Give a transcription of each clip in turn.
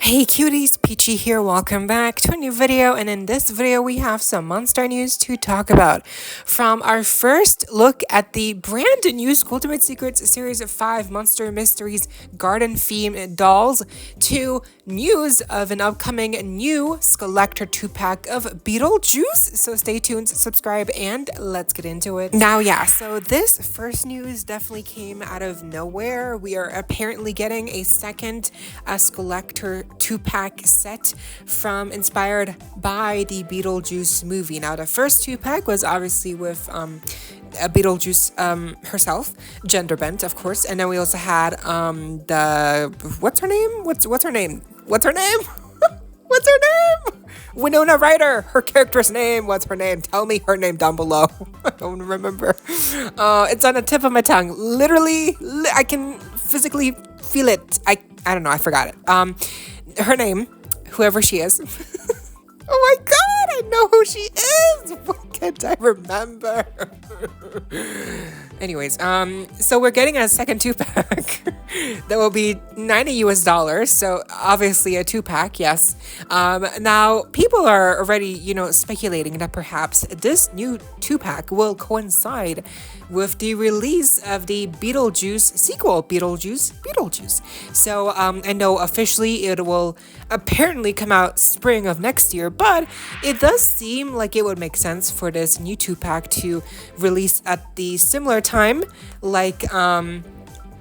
Hey cuties, PeachY here, welcome back to a new video, and in this video we have some monster news to talk about. From our first look at the brand new Skulltimate Secrets Series of 5 Monster Mysteries Garden Theme Dolls, to news of an upcoming new Skullector 2-pack of Beetlejuice, so stay tuned, subscribe, and let's get into it. Now so this first news definitely came out of nowhere. We are apparently getting a second Skullector 2-pack set inspired by the Beetlejuice movie. Now the first 2-pack was obviously with Beetlejuice herself, gender bent of course, and then we also had what's her name? Winona Ryder, her character's name. What's her name? Tell me her name down below. I don't remember. It's on the tip of my tongue. Literally, I can physically feel it. I don't know. I forgot it. Her name, whoever she is. Oh my god, I know who she is. Why can't I remember? Anyways, so we're getting a second 2-pack that will be $90 US, so obviously a 2-pack, yes. Now people are already, speculating that perhaps this new 2-pack will coincide with the release of the Beetlejuice sequel, Beetlejuice. So I know officially it will apparently come out spring of next year, but it does seem like it would make sense for this new 2-pack to release at the similar time like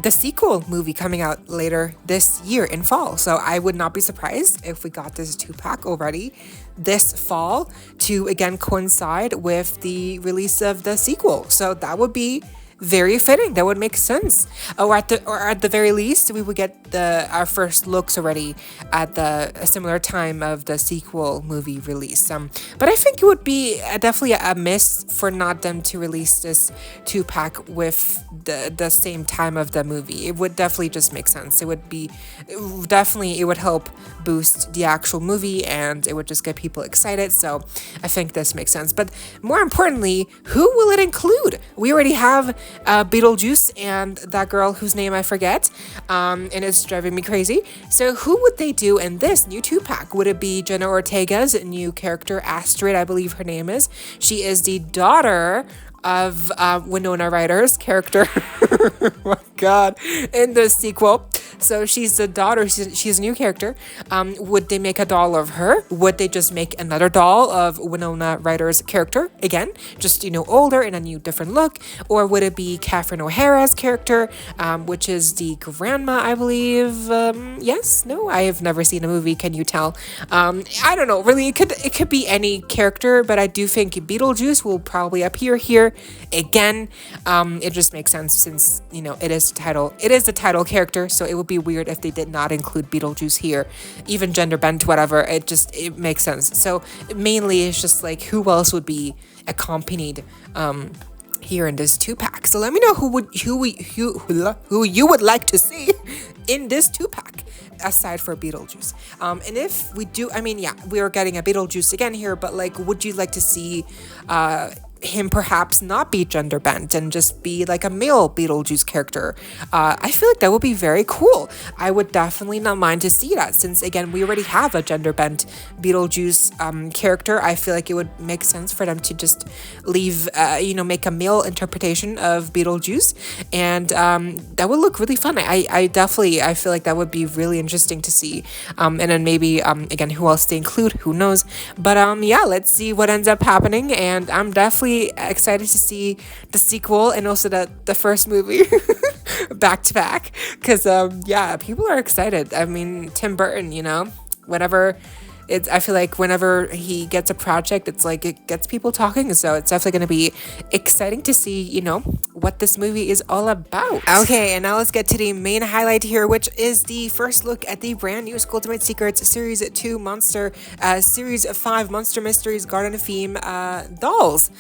the sequel movie coming out later this year in fall. So I would not be surprised if we got this 2-pack already this fall to again coincide with the release of the sequel. So that would be very fitting. That would make sense. Or at the very least, we would get our first looks already at a similar time of the sequel movie release. But I think it would be definitely a miss for not them to release this 2-pack with the same time of the movie. It would definitely just make sense. It would help boost the actual movie, and it would just get people excited. So I think this makes sense. But more importantly, who will it include? We already have Beetlejuice and that girl whose name I forget, and it's driving me crazy. So who would they do in this new 2-pack? Would it be Jenna Ortega's new character, Astrid, I believe her name is? She is the daughter of Winona Ryder's character. Oh my god, in the sequel. So she's the daughter, she's a new character. Would they make a doll of her? Would they just make another doll of Winona Ryder's character again, just older in a new different look? Or would it be Catherine O'Hara's character, which is the grandma, I believe? Yes, no, I have never seen a movie, can you tell? I don't know, really, it could be any character, but I do think Beetlejuice will probably appear here again. It just makes sense since it is the title character, so it would be weird if they did not include Beetlejuice here, even gender bent, whatever. It makes sense. So mainly it's just like who else would be accompanied here in this 2-pack. So let me know who you would like to see in this 2-pack aside for Beetlejuice. And if we do, we are getting a Beetlejuice again here, but like, would you like to see him perhaps not be gender bent and just be like a male Beetlejuice character? I feel like that would be very cool. I would definitely not mind to see that, since again we already have a gender bent Beetlejuice character. I feel like it would make sense for them to just leave make a male interpretation of Beetlejuice, and that would look really fun. I feel like that would be really interesting to see, and then maybe again, who else they include, who knows. But let's see what ends up happening, and I'm definitely excited to see the sequel and also the first movie back to back, because people are excited. Tim Burton, I feel like whenever he gets a project, it's like it gets people talking. So it's definitely going to be exciting to see, what this movie is all about. Okay, and now let's get to the main highlight here, which is the first look at the brand new Skulltimate Secrets Series 2 Series 5 Monster Mysteries Garden Theme dolls.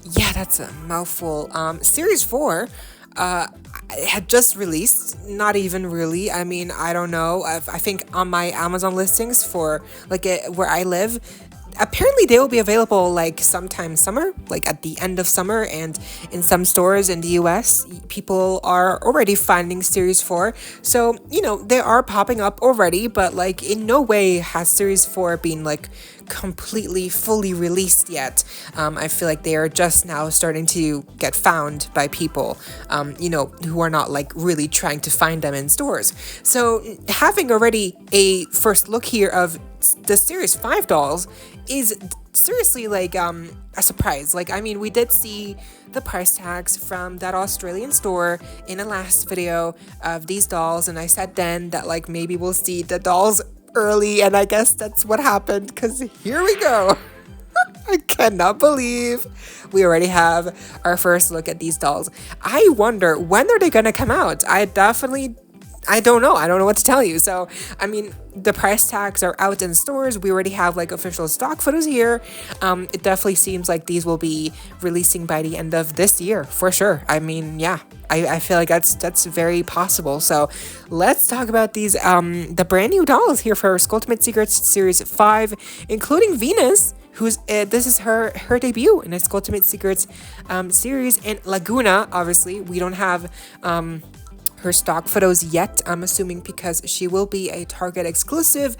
Yeah, that's a mouthful. Series 4 had just released, not even really. I don't know. I think on my Amazon listings for where I live, apparently they will be available like sometime summer, like at the end of summer, and in some stores in the US, people are already finding Series 4. So, they are popping up already, but like in no way has Series 4 been like completely fully released yet. I feel like they are just now starting to get found by people, who are not like really trying to find them in stores. So having already a first look here of the Series 5 dolls is seriously like a surprise. Like, I mean, we did see the price tags from that Australian store in a last video of these dolls, and I said then that like maybe we'll see the dolls early, and I guess that's what happened, because here we go. I cannot believe we already have our first look at these dolls. I wonder, when are they gonna come out? I don't know. I don't know what to tell you. So, I mean, the price tags are out in stores. We already have like official stock photos here. It definitely seems like these will be releasing by the end of this year for sure. I mean, yeah, I feel like that's very possible. So let's talk about these, the brand new dolls here for Skulltimate Secrets Series 5, including Venus, who's this is her debut in a Skulltimate Secrets series, and Laguna. Obviously, we don't have her stock photos yet, I'm assuming, because she will be a Target exclusive,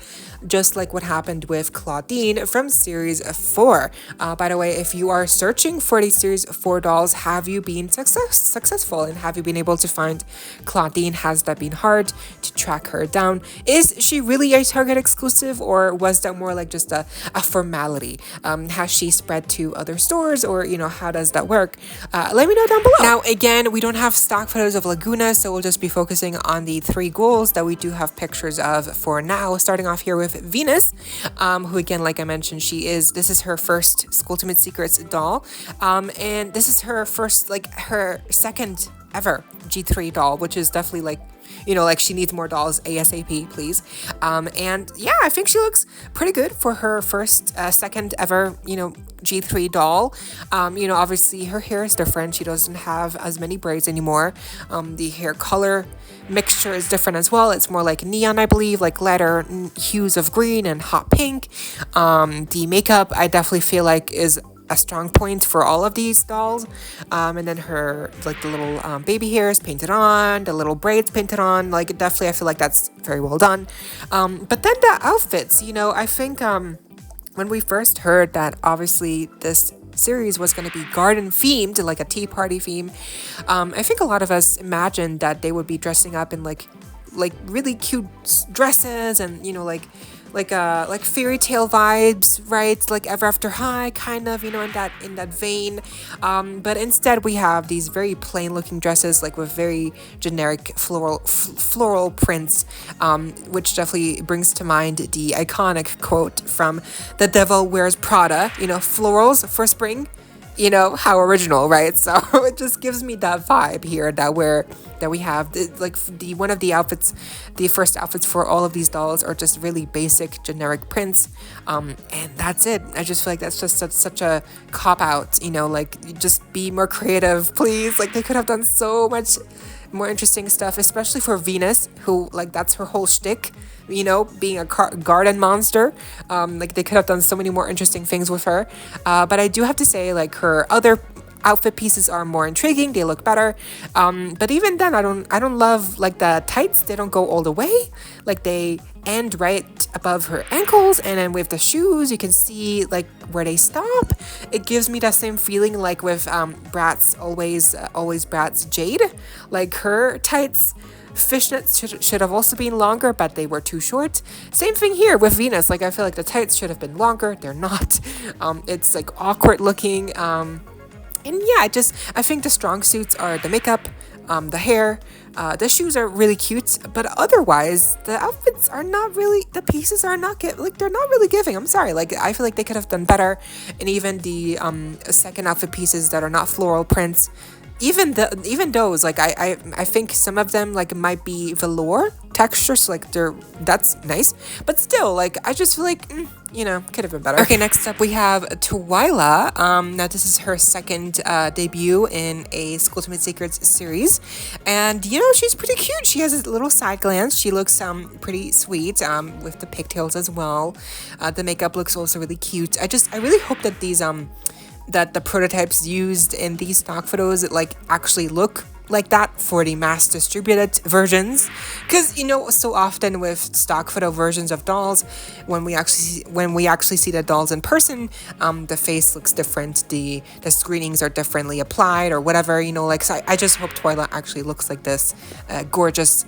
just like what happened with Claudine from Series 4. By the way, if you are searching for the Series 4 dolls, have you been successful, and have you been able to find Claudine? Has that been hard to track her down? Is she really a Target exclusive, or was that more like just a formality? Has she spread to other stores, or how does that work? Let me know down below. Now, again, we don't have stock photos of Laguna, so we'll just be focusing on the 3 ghouls that we do have pictures of for now, starting off here with Venus, who, again, like I mentioned, this is her first Skulltimate Secrets doll, and this is her first, like her second ever G3 doll, which is definitely like, like she needs more dolls ASAP, please. And yeah, I think she looks pretty good for her first, second ever, G3 doll. Obviously her hair is different. She doesn't have as many braids anymore. The hair color mixture is different as well. It's more like neon, I believe, like lighter hues of green and hot pink. The makeup, I definitely feel like, is a strong point for all of these dolls. And then her, like, the little baby hairs painted on, the little braids painted on, like, definitely I feel like that's very well done. But then the outfits, I think when we first heard that obviously this series was going to be garden themed, like a tea party theme, I think a lot of us imagined that they would be dressing up in like really cute dresses, and like fairy tale vibes, right? Like Ever After High, kind of, in that vein. But instead we have these very plain looking dresses, like with very generic floral prints, which definitely brings to mind the iconic quote from The Devil Wears Prada, florals for spring. How original, right? So it just gives me that vibe here that we have one of the outfits, the first outfits for all of these dolls are just really basic generic prints, and that's it. I just feel like that's just such a cop out, just be more creative, please. Like, they could have done so much more interesting stuff, especially for Venus, who, like, that's her whole shtick, being a garden monster. Like, they could have done so many more interesting things with her. But I do have to say, like, her other outfit pieces are more intriguing. They look better. But even then, I don't love, like, the tights. They don't go all the way. Like, they end right above her ankles, and then with the shoes, you can see, like, where they stop. It gives me that same feeling like with Bratz, always Bratz Jade. Like, her tights, fishnets should have also been longer, but they were too short. Same thing here with Venus. Like, I feel like the tights should have been longer. They're not. It's like awkward looking. And yeah, I think the strong suits are the makeup, the hair, the shoes are really cute, but otherwise the outfits are not really, the pieces are not they're not really giving. I'm sorry, like, I feel like they could have done better. And even the second outfit pieces that are not floral prints, even those, like I think some of them like might be velour textures, like that's nice, but still, like I just feel like could have been better. Okay, next up we have Twyla. Now this is her second debut in a Skulltimate Secrets series, and she's pretty cute. She has a little side glance. She looks pretty sweet with the pigtails as well. The makeup looks also really cute. I really hope that these that the prototypes used in these stock photos like actually look like that for the mass distributed versions, because so often with stock photo versions of dolls, when we actually see the dolls in person, the face looks different, the screenings are differently applied or whatever, like, so I just hope Twyla actually looks like this, gorgeous,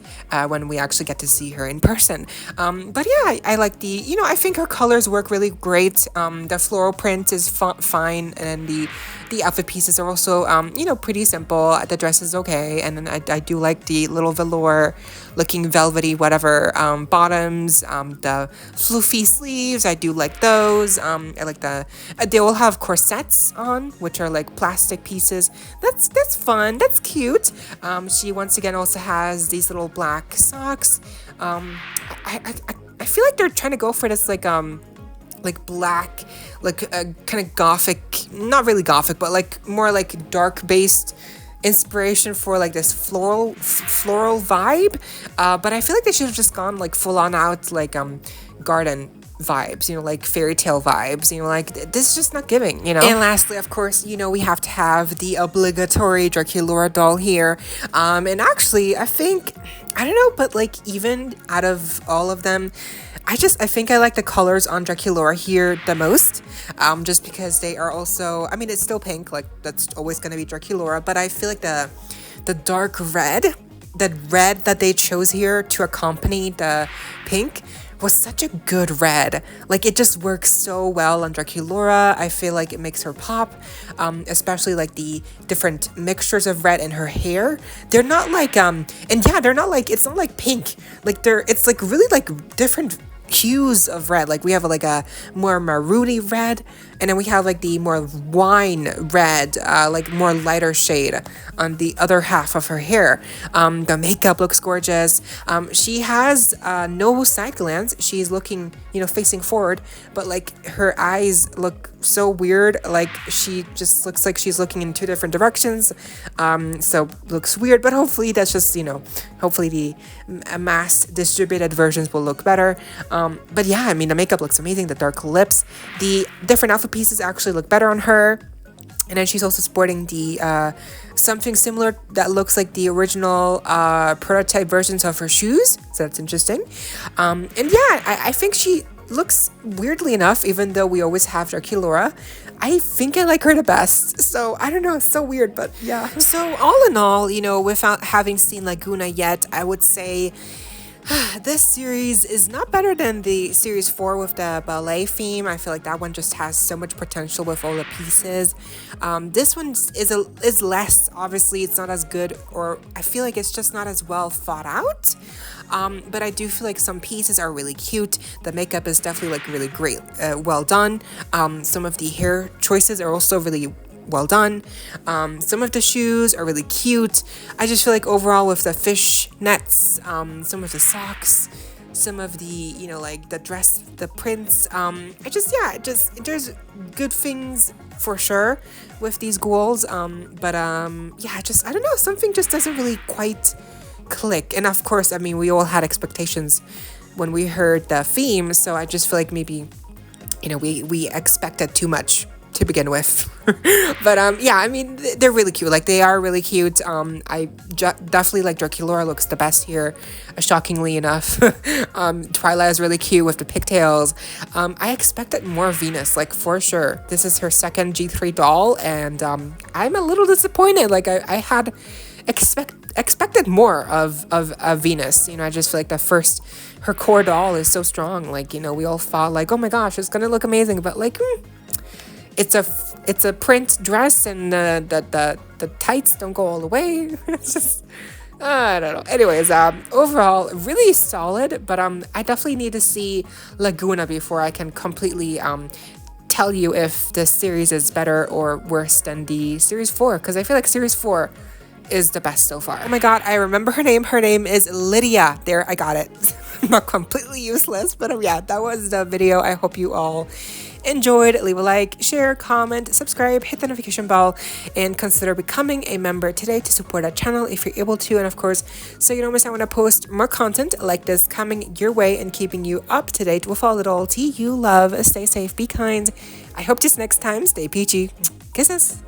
when we actually get to see her in person. But yeah, I like the, I think her colors work really great. The floral print is fine, and then the outfit pieces are also, pretty simple. The dress is okay, and then I do like the little velour looking velvety whatever bottoms, the floofy sleeves. I do like those. I like they all have corsets on, which are like plastic pieces. That's fun. That's cute. She once again also has these little black socks. I feel like they're trying to go for this like black, like kind of gothic, not really gothic, but like more like dark based inspiration for like this floral vibe. But I feel like they should have just gone like full on out like garden vibes, like fairy tale vibes, like this is just not giving, And lastly, of course, we have to have the obligatory Draculaura doll here. And actually, I think, I don't know, but like even out of all of them, I think I like the colors on Draculaura here the most, just because they are also, I mean, it's still pink, like that's always going to be Draculaura, but I feel like the dark red, the red that they chose here to accompany the pink was such a good red. Like it just works so well on Draculaura. I feel like it makes her pop, especially like the different mixtures of red in her hair. They're not like they're not like, it's not like pink, like it's like really like different hues of red. Like we have like a more maroony red, and then we have like the more wine red, like more lighter shade on the other half of her hair. The makeup looks gorgeous. She has no side glance. She's looking, facing forward, but like her eyes look so weird. Like she just looks like she's looking in two different directions. So looks weird, but hopefully that's just, hopefully the mass distributed versions will look better. But yeah, I mean, the makeup looks amazing. The dark lips, the different outfit pieces actually look better on her. And then she's also sporting the something similar that looks like the original prototype versions of her shoes. So that's interesting. And yeah, I think she looks, weirdly enough, even though we always have Draculaura, I think I like her the best. So I don't know, it's so weird, but yeah. So all in all, without having seen Laguna yet, I would say this series is not better than the series 4 with the ballet theme. I feel like that one just has so much potential with all the pieces. This one is less, obviously it's not as good, or I feel like it's just not as well thought out. But I do feel like some pieces are really cute. The makeup is definitely like really great, well done. Some of the hair choices are also really well done. Some of the shoes are really cute. I just feel like overall with the fish nets, some of the socks, some of the, like the dress, the prints, there's good things for sure with these ghouls. But I don't know, something just doesn't really quite click. And of course, I mean, we all had expectations when we heard the theme, so I just feel like maybe, we expected too much to begin with. But I mean, they're really cute. Like they are really cute. I definitely like Draculaura looks the best here, shockingly enough. Twyla is really cute with the pigtails. I expected more Venus, like for sure. This is her second G3 doll, and I'm a little disappointed. Like I had expected more of Venus. I just feel like her core doll is so strong. Like, we all thought like, oh my gosh, it's gonna look amazing, but like it's a print dress, and the tights don't go all the way. It's just, I don't know. Anyways, overall really solid, but I definitely need to see Laguna before I can completely tell you if the series is better or worse than the series 4, because I feel like series 4 is the best so far. Oh my god, I remember her name. Her name is Lydia. There, I got it. Not completely useless, but yeah, that was the video. I hope you all enjoyed. Leave a like, share, comment, subscribe, hit the notification bell, and consider becoming a member today to support our channel if you're able to. And of course, so you don't miss out when I post more content like this coming your way and keeping you up to date with all little tea you love. Stay safe, be kind. I hope to see you next time. Stay peachy. Kisses.